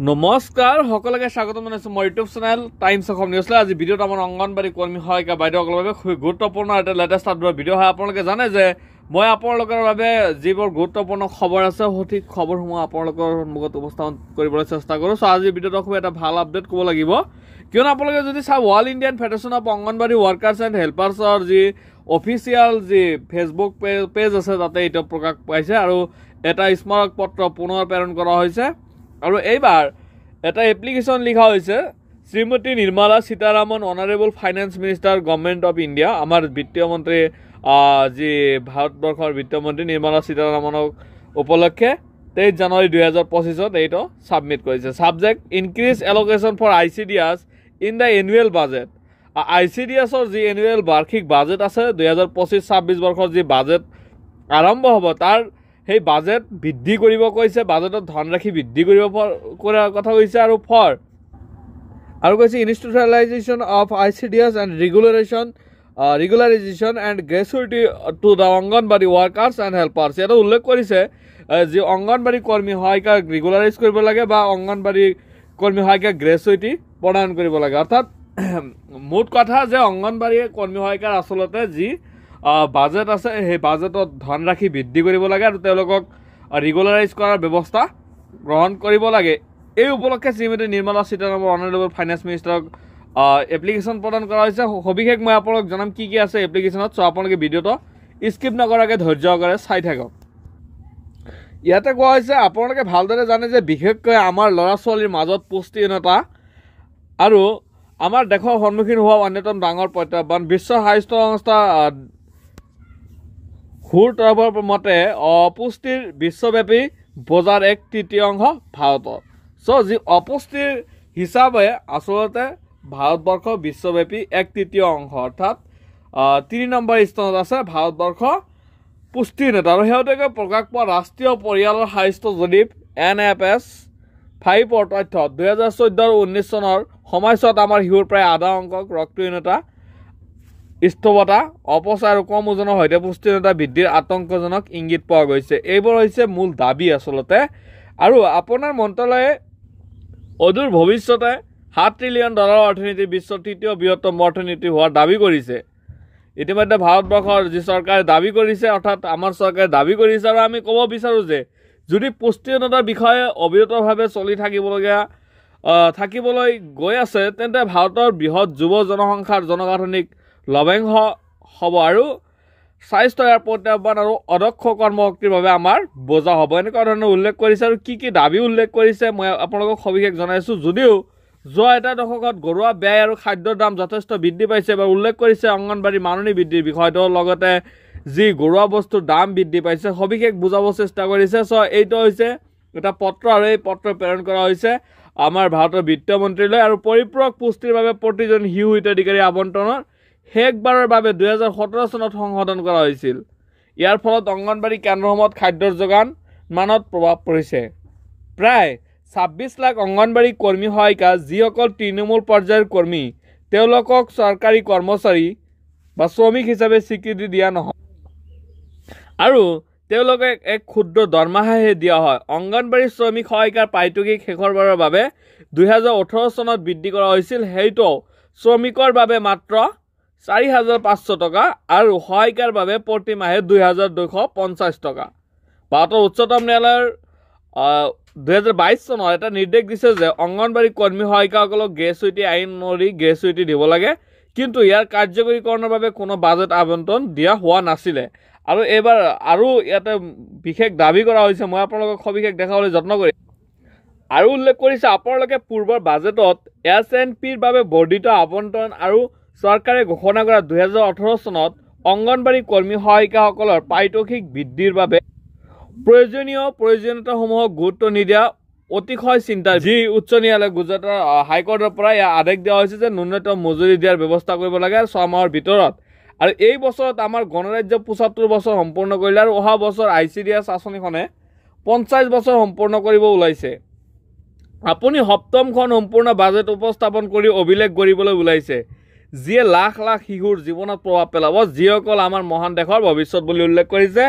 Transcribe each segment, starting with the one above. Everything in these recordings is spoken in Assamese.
নমস্কাৰ সকলোকে স্বাগতম জনাইছো মোৰ ইউটিউব চেনেল টাইমছ অসম নিউজলৈ। আজি ভিডিঅ'ত আমাৰ অংগনবাড়ী কৰ্মী সহায়িকা বাইদেউসকলৰ বাবে খুব গুৰুত্বপূৰ্ণ এটা লেটেষ্ট আপডেট ভিডিঅ' হয়। আপোনালোকে জানে যে মই আপোনালোকৰ বাবে যিবোৰ গুৰুত্বপূৰ্ণ খবৰ আছে সঠিক খবৰসমূহ আপোনালোকৰ সন্মুখত উপস্থাপন কৰিবলৈ চেষ্টা কৰোঁ। চ' আজি ভিডিঅ'ত খুব এটা ভাল আপডেট ক'ব লাগিব, কিয়নো আপোনালোকে যদি চাই All Indian federation of Anganwadi workers and হেল্পাৰ্ছৰ যি অফিচিয়েল যি ফেচবুক পেজ আছে তাতে এইটো প্ৰকাশ পাইছে আৰু এটা স্মাৰক পত্ৰ পুনৰ প্ৰেৰণ কৰা হৈছে। আৰু এইবাৰ এটা এপ্লিকেশ্যন লিখা হৈছে Shrimati Nirmala Sitharaman honourable finance minister government of India, আমাৰ বিত্তীয় মন্ত্ৰী যি ভাৰতবৰ্ষৰ বিত্তীয় মন্ত্ৰী নিৰ্মলা সীতাৰামনক উপলক্ষে 23 জানুৱাৰী 2025 এইটো ছাবমিট কৰিছে। Subject increase allocation for ICDS in the annual budget. ICDSৰ যি এনুৱেল বাৰ্ষিক বাজেট আছে 2025-26 বৰ্ষৰ যি বাজেট আৰম্ভ হ'ব তাৰ সেই বাজেট বৃদ্ধি কৰিব কৈছে, বাজেটত ধনৰাশি বৃদ্ধি কৰিব কৰাৰ কথা কৈছে। আৰু কৈছে institutionalisation of ICDS and regularisation and gratuity to the anganwadi workers and helpers. ইয়াতে উল্লেখ কৰিছে যি অংগনবাড়ী কৰ্মী সহায়িকাক ৰেগুলাৰাইজ কৰিব লাগে বা অংগনবাড়ী কৰ্মী সহায়িকাক গ্ৰেচুইটি প্ৰদান কৰিব লাগে। অৰ্থাৎ মুঠ কথা যে অংগনবাড়ী কৰ্মী সহায়িকাৰ আচলতে যি বাজেট আছে সেই বাজেটত ধনৰাশি বৃদ্ধি কৰিব লাগে আৰু তেওঁলোকক ৰেগুলাৰাইজ কৰাৰ ব্যৱস্থা গ্ৰহণ কৰিব লাগে। এই উপলক্ষে শ্ৰীমতী Nirmala Sitharaman honourable finance মিনিষ্টাৰক application প্ৰদান কৰা হৈছে। সবিশেষ মই আপোনালোক জনাম কি কি আছে এপ্লিকেশ্যনত। চ' আপোনালোকে ভিডিঅ'টো স্কিপ নকৰাকৈ ধৈৰ্য সহকাৰে চাই থাকক। ইয়াতে কোৱা হৈছে আপোনালোকে ভালদৰে জানে যে বিশেষকৈ আমাৰ ল'ৰা ছোৱালীৰ মাজত পুষ্টিহীনতা আৰু আমাৰ দেশৰ সন্মুখীন হোৱা অন্যতম ডাঙৰ প্ৰত্যাহ্বান। বিশ্ব স্বাস্থ্য সংস্থা হুৰ তৰফৰ মতে অপুষ্টিৰ বিশ্বব্যাপী বজাৰ 1/3 ভাৰতত। চ' যি অপুষ্টিৰ হিচাপে আচলতে ভাৰতবৰ্ষ বিশ্বব্যাপী 1/3 অৰ্থাৎ 3 নম্বৰ স্থানত আছে ভাৰতবৰ্ষ পুষ্টিহীনতা। আৰু শেহতীয়াকৈ প্ৰকাশ পোৱা ৰাষ্ট্ৰীয় পৰিয়ালৰ স্বাস্থ্য জৰীপ NFS 5ৰ তথ্যত 2014-19 চনৰ সময়ছোৱাত আমাৰ শিশুৰ প্ৰায় আধা অংশক ৰক্তহীনতা, স্থূলতা, অপচয় আৰু কম ওজনৰ সৈতে পুষ্টিহীনতা বৃদ্ধিৰ আতংকজনক ইংগিত পোৱা গৈছে। এইবোৰ হৈছে মূল দাবী আচলতে। আৰু আপোনাৰ মন্ত্ৰালয়ে অদূৰ ভৱিষ্যতে $7 ট্ৰিলিয়ন অৰ্থনীতি বিশ্বৰ 3য় বৃহত্তম অৰ্থনীতি হোৱাৰ দাবী কৰিছে। ইতিমধ্যে ভাৰতবৰ্ষৰ যি চৰকাৰে দাবী কৰিছে, অৰ্থাৎ আমাৰ চৰকাৰে দাবী কৰিছে। আৰু আমি ক'ব বিচাৰোঁ যে যদি পুষ্টিহীনতাৰ বিষয়ে অবিৰতভাৱে চলি থাকিবলৈ গৈ আছে তেন্তে ভাৰতৰ বৃহৎ যুৱ জনসংখ্যাৰ জনগাঁথনিক লভ্যাংশ হ'ব আৰু স্বাস্থ্য ইয়াৰ প্ৰত্যাহ্বান আৰু অদক্ষ কৰ্মশক্তিৰ বাবে আমাৰ বোজা হ'ব, এনেকুৱা ধৰণৰ উল্লেখ কৰিছে। আৰু কি কি দাবী উল্লেখ কৰিছে মই আপোনালোকক সবিশেষ জনাইছোঁ। যদিও যোৱা এটা দশকত ঘৰুৱা ব্যয় আৰু খাদ্যৰ দাম যথেষ্ট বৃদ্ধি পাইছে, এবাৰ উল্লেখ কৰিছে অংগনবাড়ী মাননি বৃদ্ধিৰ বিষয়টো, লগতে যি ঘৰুৱা বস্তুৰ দাম বৃদ্ধি পাইছে সবিশেষ বুজাব চেষ্টা কৰিছে। চ' এইটো হৈছে এটা পত্ৰ আৰু এই পত্ৰ প্ৰেৰণ কৰা হৈছে আমাৰ ভাৰতৰ বিত্তীয় মন্ত্ৰীলৈ। আৰু পৰিপূৰক পুষ্টিৰ বাবে প্ৰতিজন শিশু হিতাধিকাৰী আবণ্টনৰ শেষবাৰৰ বাবে 2017 চনত সংশোধন কৰা হৈছিল। ইয়াৰ ফলত অংগনবাড়ী কেন্দ্ৰসমূহত খাদ্যৰ যোগান মানত প্ৰভাৱ পৰিছে। প্ৰায় 26 লাখ অংগনবাড়ী কৰ্মী সহায়িকা যিসকল তৃণমূল পৰ্যায়ৰ কৰ্মী তেওঁলোকক চৰকাৰী কৰ্মচাৰী বা শ্ৰমিক হিচাপে স্বীকৃতি দিয়া নহয় আৰু তেওঁলোকে এক ক্ষুদ্ৰ দৰমহাহে দিয়া হয়। অংগনবাড়ী শ্ৰমিক সহায়িকাৰ পাৰিতোষিক শেষৰবাৰৰ বাবে 2018 চনত বৃদ্ধি কৰা হৈছিল। সেইটো শ্ৰমিকৰ বাবে মাত্ৰ 4,500 টকা আৰু সহায়িকাৰ বাবে প্ৰতি মাহে 2,250 টকা। ভাৰতৰ উচ্চতম ন্যায়ালয়ৰ 2022 চনত এটা নিৰ্দেশ দিছে যে অংগনবাড়ী কৰ্মী সহায়িকাসকলক গ্ৰেচুইটি আইন অনুসৰি গ্ৰেচুইটি দিব লাগে, কিন্তু ইয়াৰ কাৰ্যকৰীকৰণৰ বাবে কোনো বাজেট আবণ্টন দিয়া হোৱা নাছিলে। আৰু এইবাৰ আৰু ইয়াতে বিশেষ দাবী কৰা হৈছে, মই আপোনালোকক সবিশেষ দেখাবলৈ যত্ন কৰিম। আৰু উল্লেখ কৰিছে আপোনালোকে পূৰ্বৰ বাজেটত SNPৰ বাবে বৰ্ধিত আবণ্টন আৰু চৰকাৰে ঘোষণা কৰা 2018 চনত অংগনবাড়ী কৰ্মী সহায়িকাসকলৰ পাৰিতোষিক বৃদ্ধিৰ বাবে প্ৰয়োজনীয়তাসমূহক গুৰুত্ব নিদিয়া অতিশয় চিন্তা। যি উচ্চ ন্যায়ালয় গুজৰাটৰ হাইকোৰ্টৰ পৰা ইয়াৰ আদেশ দিয়া হৈছে যে ন্যূনতম মজুৰি দিয়াৰ ব্যৱস্থা কৰিব লাগে 6 মাহৰ ভিতৰত। আৰু এই বছৰত আমাৰ গণৰাজ্য 75 বছৰ সম্পূৰ্ণ কৰিলে আৰু অহা বছৰ ICDS আঁচনিখনে 50 বছৰ সম্পূৰ্ণ কৰিব ওলাইছে। আপুনি 7খন সম্পূৰ্ণ বাজেট উপস্থাপন কৰি অভিলেখ গঢ়িবলৈ ওলাইছে, যিয়ে লাখ লাখ শিশুৰ জীৱনত প্ৰভাৱ পেলাব, যিসকল আমাৰ মহান দেশৰ ভৱিষ্যত বুলি উল্লেখ কৰিছে।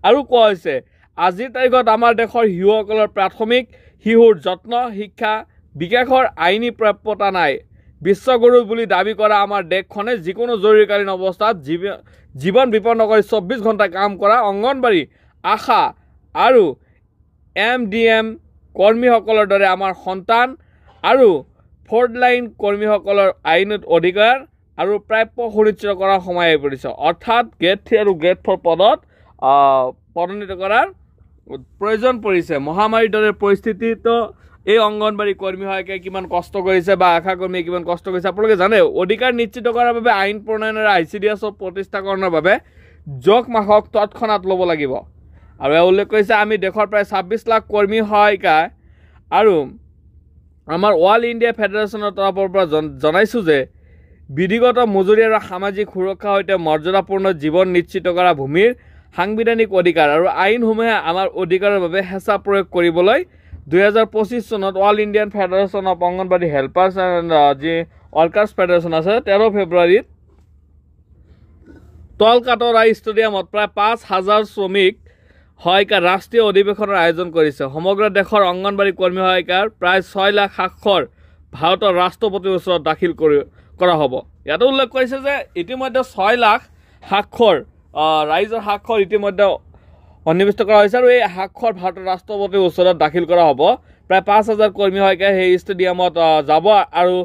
আৰু কোৱা হৈছে আজিৰ তাৰিখত আমাৰ দেশৰ শিশুসকলৰ প্ৰাথমিক শিশুৰ যত্ন শিক্ষা বিকাশৰ আইনী প্ৰাপ্যতা নাই বিশ্বগুৰু বুলি দাবী কৰা আমাৰ দেশখনে যিকোনো জৰুৰীকালীন অৱস্থাত জীৱন বিপন্ন কৰি 24 ঘণ্টা কাম কৰা অংগনবাড়ী আশা আৰু MDM কৰ্মীসকলৰ দৰে আমাৰ সন্তান আৰু ফ'ৰ্থ লাইন কৰ্মীসকলৰ আইনত অধিকাৰ আৰু প্ৰাপ্য সুনিশ্চিত কৰাৰ সময় আহি পৰিছে অৰ্থাৎ গ্ৰেড 3 আৰু গ্ৰেড 4 পদত পদোন্নতি কৰাৰ প্ৰয়োজন পৰিছে মহামাৰীৰ দৰে পৰিস্থিতিত এই অংগনবাড়ী কৰ্মী হয়কে কিমান কষ্ট কৰিছে বা আশা কৰ্মীয়ে কিমান কষ্ট কৰিছে আপোনালোকে জানে অধিকাৰ নিশ্চিত কৰাৰ বাবে আইন প্ৰণয়নেৰে ICDS প্ৰতিষ্ঠাকৰণৰ বাবে যোগ মাহক তৎক্ষণাত ল'ব লাগিব আৰু উল্লেখ কৰিছে আমি দেশৰ প্ৰায় 26 লাখ কৰ্মী সহায়িকা আৰু আমাৰ অল ইণ্ডিয়া ফেডাৰেশ্যনৰ তৰফৰ পৰা জনাইছো যে বিধিগত মজুৰি আৰু সামাজিক সুৰক্ষা সৈতে মৰ্যাদাপূৰ্ণ জীৱন নিশ্চিত কৰা ভূমিৰ সাংবিধানিক অধিকাৰ আৰু আইনসমূহে আমাৰ অধিকাৰৰ বাবে হেঁচা প্ৰয়োগ কৰিবলৈ 2025 চনত all Indian federation of anganwadi helpers and যি ৱৰ্কাৰ্ছ ফেডাৰেশ্যন আছে 13 ফেব্ৰুৱাৰীত তলকাটৰা ষ্টেডিয়ামত প্ৰায় 5,000 শ্ৰমিক সহায়িকা ৰাষ্ট্ৰীয় অধিৱেশনৰ আয়োজন কৰিছে সমগ্ৰ দেশৰ অংগনবাড়ী কৰ্মী সহায়িকাৰ প্ৰায় 6 লাখ স্বাক্ষৰ ভাৰতৰ ৰাষ্ট্ৰপতিৰ ওচৰত দাখিল কৰা হ'ব ইয়াত উল্লেখ কৰিছে যে ইতিমধ্যে 6 লাখ স্বাক্ষৰ ৰাইজৰ স্বাক্ষৰ ইতিমধ্যে সন্নিৱিষ্ট কৰা হৈছে আৰু এই স্বাক্ষৰ ভাৰতৰ ৰাষ্ট্ৰপতিৰ ওচৰত দাখিল কৰা হ'ব প্ৰায় 5,000 কৰ্মী সহায়িকা সেই ষ্টেডিয়ামত যাব আৰু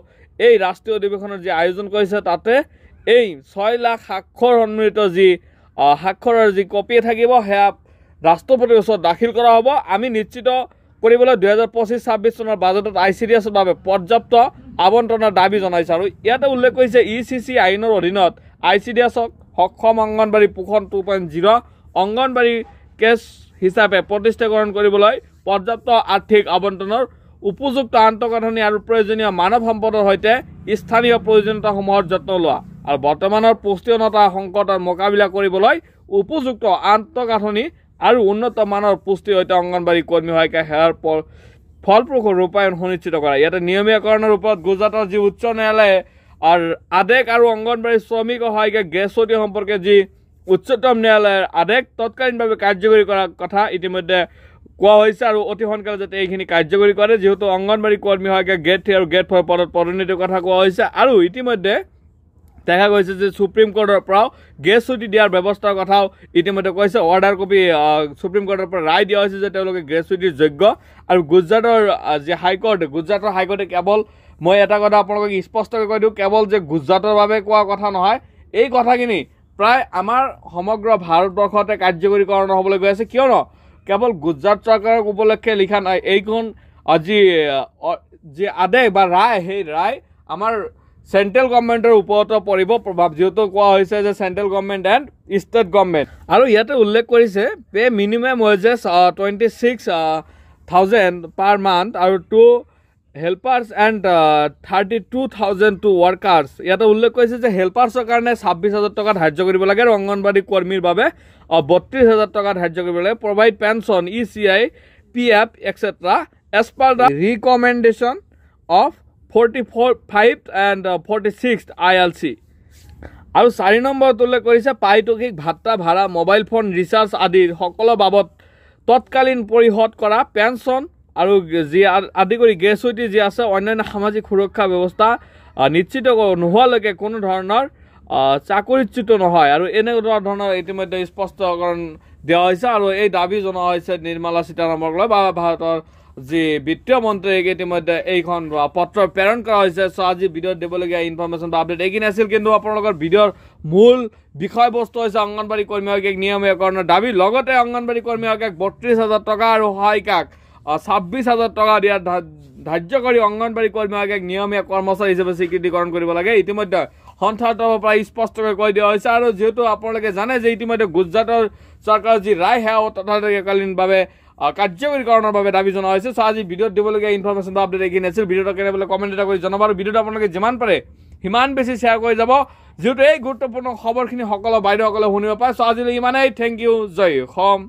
এই ৰাষ্ট্ৰীয় অধিৱেশনৰ যি আয়োজন কৰিছে তাতে এই 6 লাখ স্বাক্ষৰ সন্মিলিত যি স্বাক্ষৰৰ যি কপি থাকিব সেয়া ৰাষ্ট্ৰপতিৰ ওচৰত দাখিল কৰা হ'ব আমি নিশ্চিত কৰিবলৈ 2025-26 চনৰ বাজেটত ICDS বাবে পৰ্যাপ্ত আবণ্টনৰ দাবী জনাইছে আৰু ইয়াতে উল্লেখ কৰিছে ECC আইনৰ অধীনত ICDS সক্ষম অংগনবাড়ী পোষণ 2.0 অংগনবাড়ী কেছ হিচাপে প্ৰতিষ্ঠাকৰণ কৰিবলৈ পৰ্যাপ্ত আৰ্থিক আবণ্টনৰ উপযুক্ত আন্তঃগাঁথনি আৰু প্ৰয়োজনীয় মানৱ সম্পদৰ সৈতে স্থানীয় প্ৰয়োজনীয়তাসমূহৰ যত্ন লোৱা আৰু বৰ্তমানৰ পুষ্টিহীনতা সংকটৰ মোকাবিলা কৰিবলৈ উপযুক্ত আন্তঃগাঁথনি আৰু উন্নত মানৰ পুষ্টিৰ সৈতে অংগনবাড়ী কৰ্মী সহায়িকা সেৱাৰ ফলপ্ৰসূ ৰূপায়ণ সুনিশ্চিত কৰা ইয়াতে নিয়মীয়াকৰণৰ ওপৰত গুজৰাটৰ যি উচ্চ ন্যায়ালয়ে আদেশ আৰু অংগনবাড়ী শ্ৰমিক সহায়িকা গ্ৰেচুইটি সম্পৰ্কে যি উচ্চতম ন্যায়ালয়ৰ আদেশ তৎকালীনভাৱে কাৰ্যকৰী কৰাৰ কথা ইতিমধ্যে কোৱা হৈছে আৰু অতি সোনকালে যাতে এইখিনি কাৰ্যকৰী কৰে যেহেতু অংগনবাড়ী কৰ্মী সহায়িকা গ্ৰেড 3 আৰু গ্ৰেড 4 পদত পদোন্নতিৰ কথা কোৱা হৈছে আৰু ইতিমধ্যে দেখা গৈছে যে সুপ্ৰিম কোৰ্টৰ পৰাও গ্ৰেচুইটি দিয়াৰ ব্যৱস্থাৰ কথাও ইতিমধ্যে কৈছে অৰ্ডাৰ কপি সুপ্ৰিম কোৰ্টৰ পৰা ৰায় দিয়া হৈছে যে তেওঁলোকে গ্ৰেচুইটিৰ যোগ্য আৰু গুজৰাটৰ যি গুজৰাটৰ হাইকোৰ্টে কেৱল মই এটা কথা আপোনালোকক স্পষ্টকৈ কৈ দিওঁ কেৱল যে গুজৰাটৰ বাবে কোৱা কথা নহয় এই কথাখিনি প্ৰায় আমাৰ সমগ্ৰ ভাৰতবৰ্ষতে কাৰ্যকৰীকৰণ হ'বলৈ গৈ আছে কিয়নো কেৱল গুজৰাট চৰকাৰৰ উপলক্ষে লিখা নাই এইখন যি আদেশ বা ৰায় সেই ৰায় আমাৰ চেন্ট্ৰেল গভৰ্ণমেণ্টৰ ওপৰতো পৰিব প্ৰভাৱ যেহেতু কোৱা হৈছে যে central government and state government আৰু ইয়াতে উল্লেখ কৰিছে pay minimum wages 26,000 per month আৰু টু হেল্পাৰ্ছ এণ্ড 32,000 টু ৱৰ্কাৰ্ছ ইয়াতে উল্লেখ কৰিছে যে হেল্পাৰ্ছৰ কাৰণে 26,000 টকা ধাৰ্য কৰিব লাগে আৰু অংগনবাড়ী কৰ্মীৰ বাবে 32,000 টকা ধাৰ্য কৰিব লাগে provide pension ECI PF etcetera as per the recommendation of 45 and 46 ILC আৰু 4 নম্বৰত উল্লেখ কৰিছে পাৰিতোষিক ভাত্তা ভাড়া মোবাইল ফোন ৰিচাৰ্জ আদিৰ সকলো বাবদ তৎকালীন পৰিশোধ কৰা পেঞ্চন আৰু যি আদি কৰি গ্ৰেচুইটি যি আছে অন্যান্য সামাজিক সুৰক্ষা ব্যৱস্থা নিশ্চিত নোহোৱালৈকে কোনো ধৰণৰ চাকৰিচ্যুত নহয় আৰু এনেকুৱা ধৰণৰ ইতিমধ্যে স্পষ্টকৰণ দিয়া হৈছে আৰু এই দাবী জনোৱা হৈছে নিৰ্মলা সীতাৰামনক লৈ বা ভাৰতৰ যি বিত্তীয় মন্ত্ৰীক ইতিমধ্যে এইখন পত্ৰ প্ৰেৰণ কৰা হৈছে চ' আজি ভিডিঅ'ত দিবলগীয়া ইনফৰমেশ্যন বা আপডেট এইখিনি আছিল কিন্তু আপোনালোকৰ ভিডিঅ'ৰ মূল বিষয়বস্তু হৈছে অংগনবাড়ী কৰ্মী সহায়িকাক নিয়মীয়াকৰণৰ দাবী লগতে অংগনবাড়ী কৰ্মী সহায়িকাক 32,000 টকা আৰু সহায়িকাক 26,000 টকা দিয়াৰ ধাৰ্য কৰি অংগনবাড়ী কৰ্মী সহায়িকাক নিয়মীয়া কৰ্মচাৰী হিচাপে স্বীকৃতিকৰণ কৰিব লাগে ইতিমধ্যে সন্থাৰ তৰফৰ পৰা স্পষ্টকৈ কৈ দিয়া হৈছে আৰু যেহেতু আপোনালোকে জানে যে ইতিমধ্যে গুজৰাটৰ চৰকাৰৰ যি ৰায় সেয়া তৎকালীনভাৱে কাৰ্যকৰীকৰণৰ বাবে দাবী জনোৱা হৈছে চ' আজি ভিডিঅ'ত দিবলগীয়া ইনফৰমেশ্যন বা আপডেট এইখিনি আছিল ভিডিঅ'টো কেনেকৈ কমেণ্ট এটা কৰি জনাব আৰু ভিডিঅ'টো আপোনালোকে যিমান পাৰে সিমান বেছি শ্বেয়াৰ কৰি যাব যেহেতু এই গুৰুত্বপূৰ্ণ খবৰখিনি সকলো বাইদেউসকলে শুনিব পাৰে চ' আজিলৈ ইমানেই থেংক ইউ জয় অসম।